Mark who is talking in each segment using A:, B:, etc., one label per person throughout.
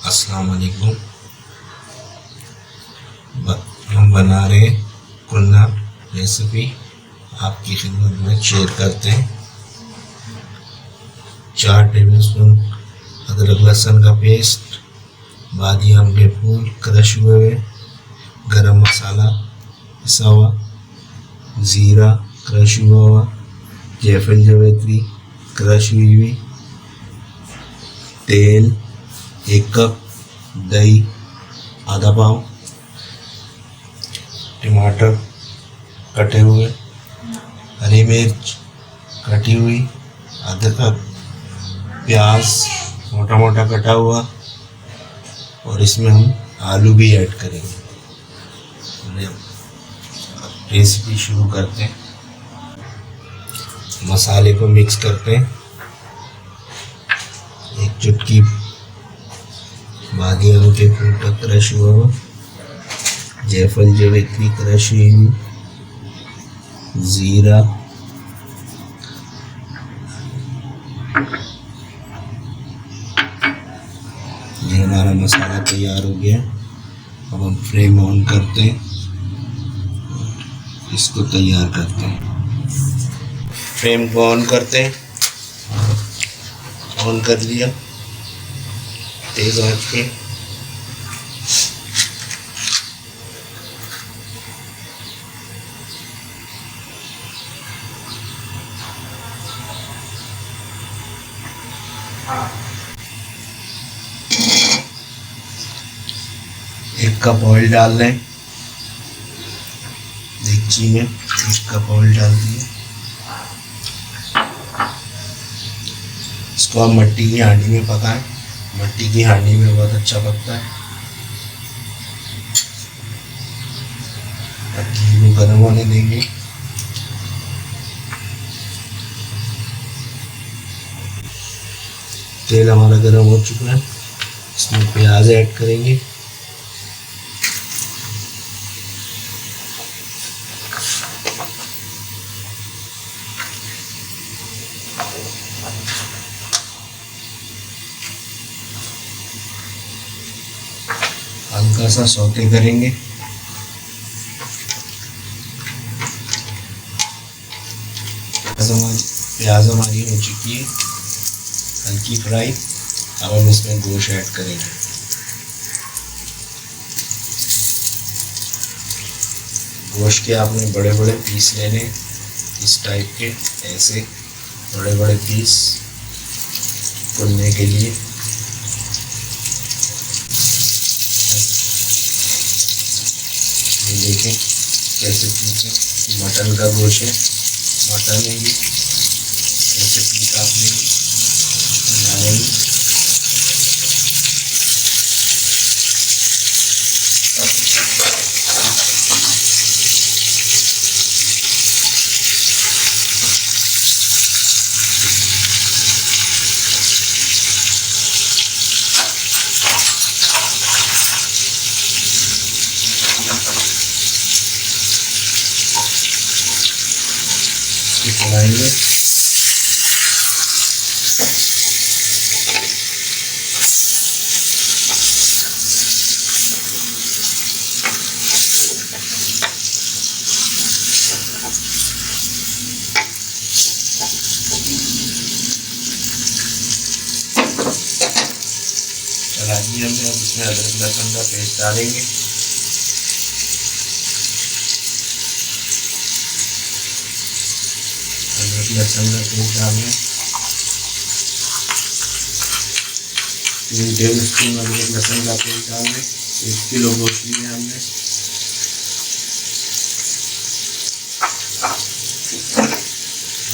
A: अस्सलाम वालेकुम। हम बना रहे कुन्ना रेसिपी आपकी खिदमत में शेयर करते हैं। 4 टेबलस्पून अदरक लहसुन का पेस्ट, बादियाम के फूल क्रश हुए, गरम मसाला पिसा हुआ, ज़ीरा क्रश हुआ, जायफल जावित्री क्रश हुई, तेल 1 कप, दही आधा पाव, टमाटर कटे हुए, हरी मिर्च कटी हुई, आधा कप प्याज मोटा मोटा कटा हुआ, और इसमें हम आलू भी ऐड करेंगे। रेसिपी शुरू करते हैं। मसाले को मिक्स करते हैं। 1 चुटकी बादियाम के फूल का क्रश हुआ, जायफल जावित्री क्रश हुई, ज़ीरा, ये हमारा मसाला तैयार हो गया। अब हम फ्लेम ऑन करते हैं, इसको तैयार करते हैं। फ्लेम को ऑन करते हैं। ऑन कर लिया तेज आंच पे। एक कप ऑयल डाल लें। देगची में 1 कप ऑयल डाल दिए। इसको आप मिट्टी की हांडी में पकाएं। मिट्टी की हांडी में बहुत अच्छा पकता है। घी को गर्म होने देंगे। तेल हमारा गर्म हो चुका है। इसमें प्याज ऐड करेंगे। हल्का सा सौते करेंगे। प्याज हमारी हो चुकी है हल्की फ्राई। अब हम इसमें गोश्त ऐड करेंगे। गोश्त के आपने बड़े बड़े पीस लेने, इस टाइप के, ऐसे बड़े बड़े पीस भुनने के लिए। ये देखें कैसे पीस मटन का गोश्त है। मटन है ये, ऐसे पीस आपने डालेंगे। चलाएंगे। चला दिया हमने। अब इसमें अदरक लहसुन का पेस्ट डालेंगे। अदरक लहसुन का पेस्ट डालें। 3 टेबलस्पून अदरक लहसुन का पेस्ट डालें। 1 किलो गोश्त लिया हमने।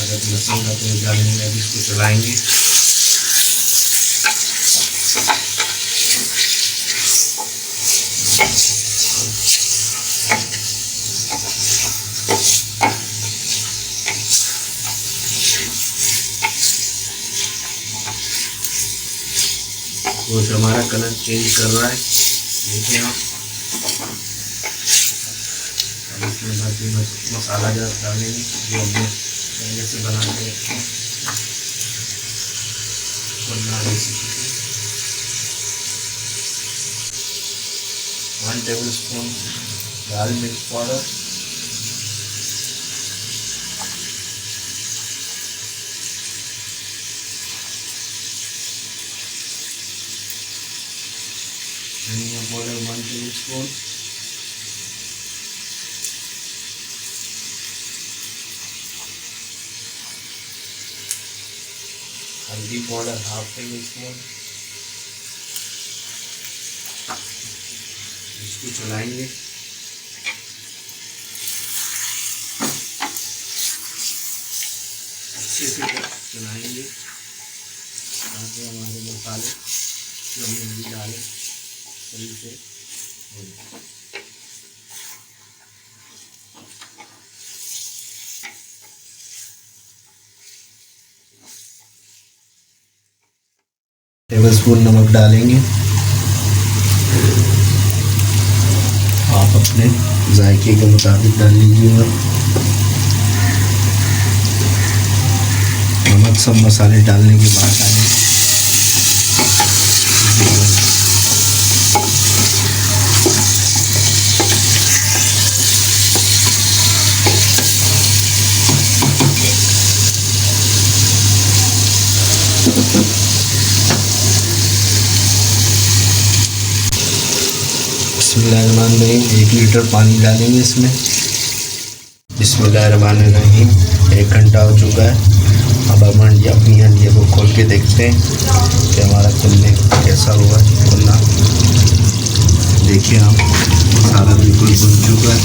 A: अदरक लहसुन का पेस्ट डालेंगे। अब इसको चलाएंगे। गोश्त हमारा कलर चेंज कर रहा है, देखें आप। अब इसमें बाकी मसाला डालेंगे जो हमने पहले से बना के रखे हैं। कुन्ना रेसिपी 1 टेबलस्पून लाल मिर्च पाउडर, धनिया पाउडर 1 टेबलस्पून, हल्दी पाउडर 1/2 टेबलस्पून। इसको चलाएंगे। अच्छे से चलाएंगे ताकि हमारे मसाले जो हमने अभी डाले सही से हो जाए। टेबलस्पून नमक डालेंगे। आप अपने जायके के मुताबिक डाल लीजिएगा। नमक सब मसाले डालने के बाद डालेंगे। बिस्मिल्लाहिर्रहमानिर्रहीम। 1 लीटर पानी डालेंगे इसमें। बिस्मिल्लाहिर्रहमानिर्रहीम। 1 घंटा हो चुका है। अब हम अपनी हंडिया को खोल के देखते हैं कि हमारा कुन्ने कैसा हुआ है। कुन्ना देखिए आप, मसाला बिल्कुल भुन चुका है,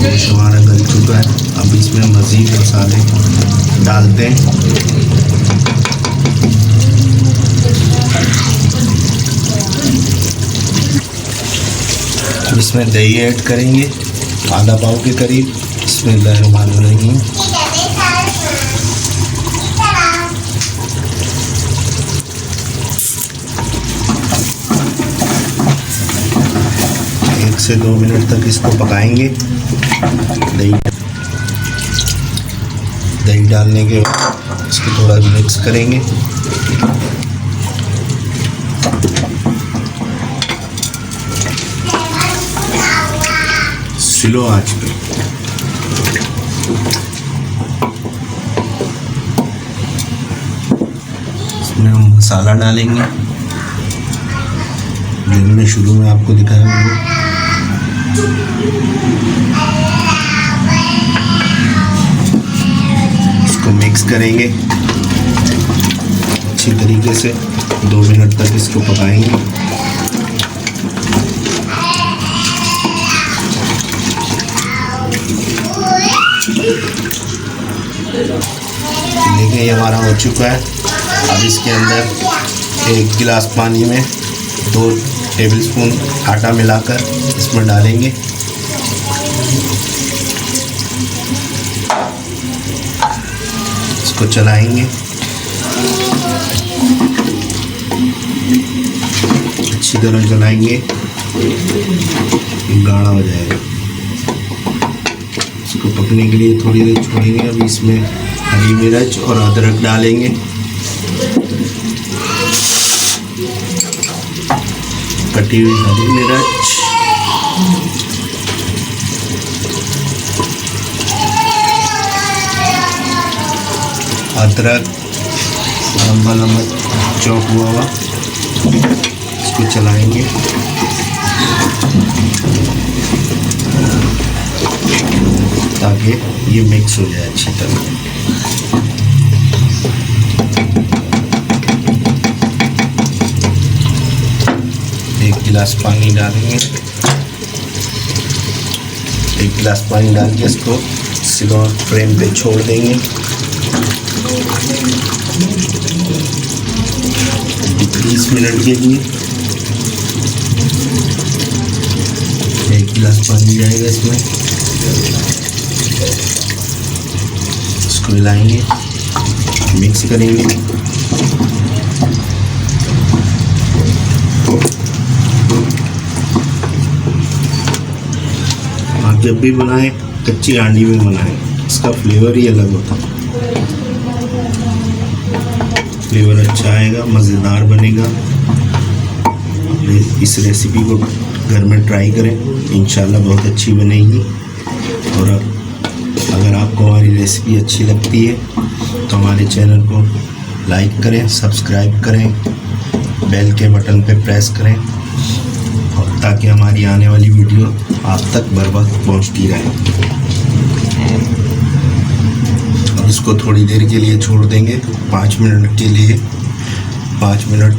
A: गोश्त हमारा गल चुका है। अब इसमें मज़ीद मसाले डालते हैं। अब इसमें दही ऐड करेंगे, आधा पाव के करीब। बिस्मिल्लाहिर्रहमानिर्रहीम। एक से 2 मिनट तक इसको पकाएंगे। दही डालने के बाद इसको थोड़ा मिक्स करेंगे। स्लो आंच पे। इसमें हम मसाला डालेंगे, जो मैंने शुरू में आपको दिखाया वो। इसको मिक्स करेंगे अच्छी तरीके से। 2 मिनट तक इसको पकाएंगे। देखिए ये हमारा हो चुका है। अब इसके अंदर 1 गिलास पानी में 2 टेबलस्पून आटा मिलाकर इसमें डालेंगे। इसको चलाएंगे, अच्छी तरह चलाएंगे, गाढ़ा हो जाएगा। इसको पकने के लिए थोड़ी देर छोड़ेंगे। अब इसमें हरी मिर्च और अदरक डालेंगे। कटी हुई हरी मिर्च, अदरक, लंबा लंबा चॉप हुआ। इसको चलाएंगे। ताकि ये मिक्स हो जाए अच्छी तरह। एक गिलास पानी डालेंगे। 1 गिलास पानी डाल के इसको स्लो फ्लेम पे छोड़ देंगे। 20 मिनट के लिए। 1 गिलास पानी जाएगा इसमें। इसको मिलाएंगे, मिक्स करेंगे। आप जब भी बनाएं कच्ची हांडी में बनाएं, इसका फ्लेवर ही अलग होता है। फ्लेवर अच्छा आएगा, मज़ेदार बनेगा। इस रेसिपी को घर में ट्राई करें, इंशाल्लाह बहुत अच्छी बनेगी। और अगर आपको हमारी रेसिपी अच्छी लगती है तो हमारे चैनल को लाइक करें, सब्सक्राइब करें, बेल के बटन पे प्रेस करें, और ताकि हमारी आने वाली वीडियो आप तक बर वक्त पहुँचती रहे। और इसको थोड़ी देर के लिए छोड़ देंगे, 5 मिनट के लिए, 5 मिनट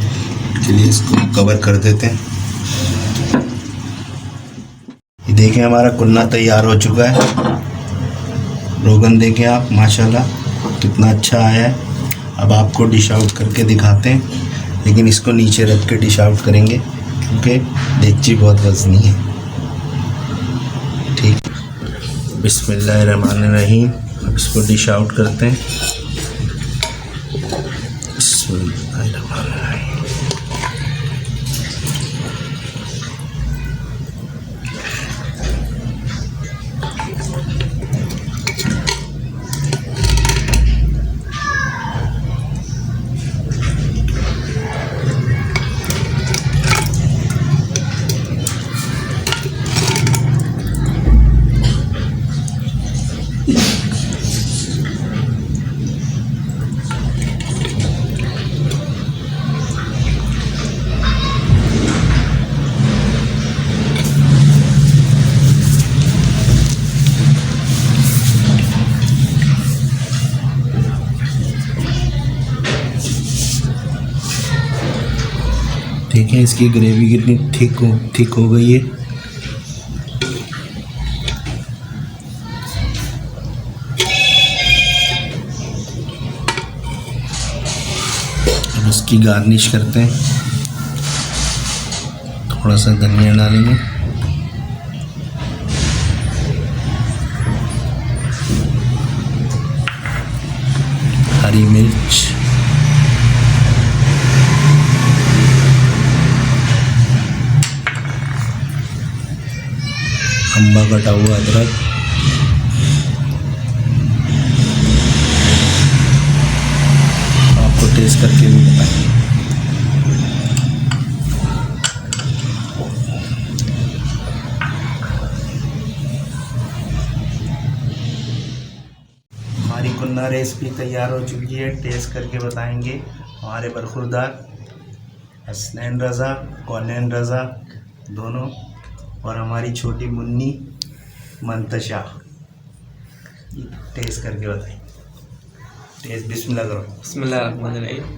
A: के लिए इसको कवर कर देते हैं। ये देखें हमारा कुन्ना तैयार हो चुका है। रोगन देखें आप, माशाल्लाह कितना अच्छा आया है। अब आपको डिश आउट करके दिखाते हैं, लेकिन इसको नीचे रख के डिश आउट करेंगे क्योंकि देगची बहुत वजनी है। ठीक, बिस्मिल्लाहिर्रहमानिर्रहीम। अब इसको डिश आउट करते हैं। बिस्मिल्लाहिर्रहमानिर्रहीम। ठीक है, इसकी ग्रेवी कितनी थिक हो गई है। अब इसकी गार्निश करते हैं, थोड़ा सा धनिया डालेंगे, हरी मिर्च, लंबा कटा हुआ अदरक, आपको टेस्ट करके भी बताएंगे। हमारी कुन्ना रेसिपी तैयार हो चुकी है, टेस्ट करके बताएंगे हमारे बरखुरदार हसनैन रज़ा, कौनैन रज़ा दोनों, और हमारी छोटी मुन्नी मंतशा। टेस्ट करके बताएं। टेस्ट बिस्मिल्लाह करो। बिस्मिल्लाहिर्रहमानिर्रहीम।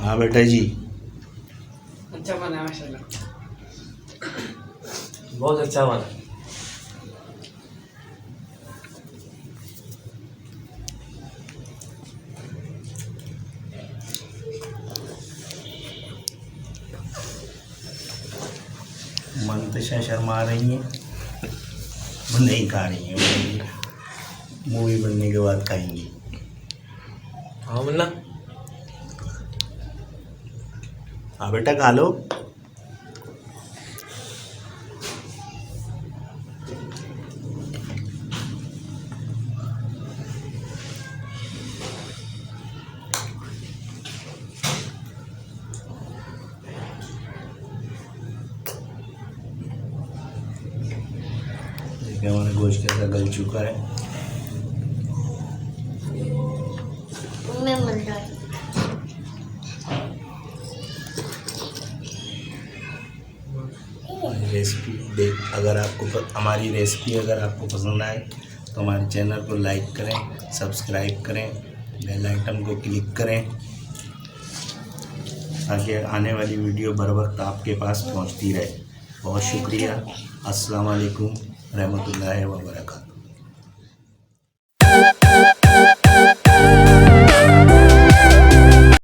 A: हाँ बेटा जी,
B: अच्छा बना माशाल्लाह, बहुत अच्छा बना।
A: मंतशा शर्मा रही हैं, वो नहीं खा रही हैं, मूवी बनने के बाद खाएंगी।
B: हाँ मुन्ना,
A: हाँ बेटा खा लो। देखिए हमारा गोश्त कैसा गल चुका है। रेसिपी अगर आपको हमारी रेसिपी अगर आपको पसंद आए तो हमारे चैनल को लाइक करें, सब्सक्राइब करें, बेल आइकन को क्लिक करें ताकि आने वाली वीडियो बर वक्त आपके पास पहुंचती रहे। बहुत शुक्रिया। अस्सलाम वालेकुम रहमतुल्लाहि व बरकातहू।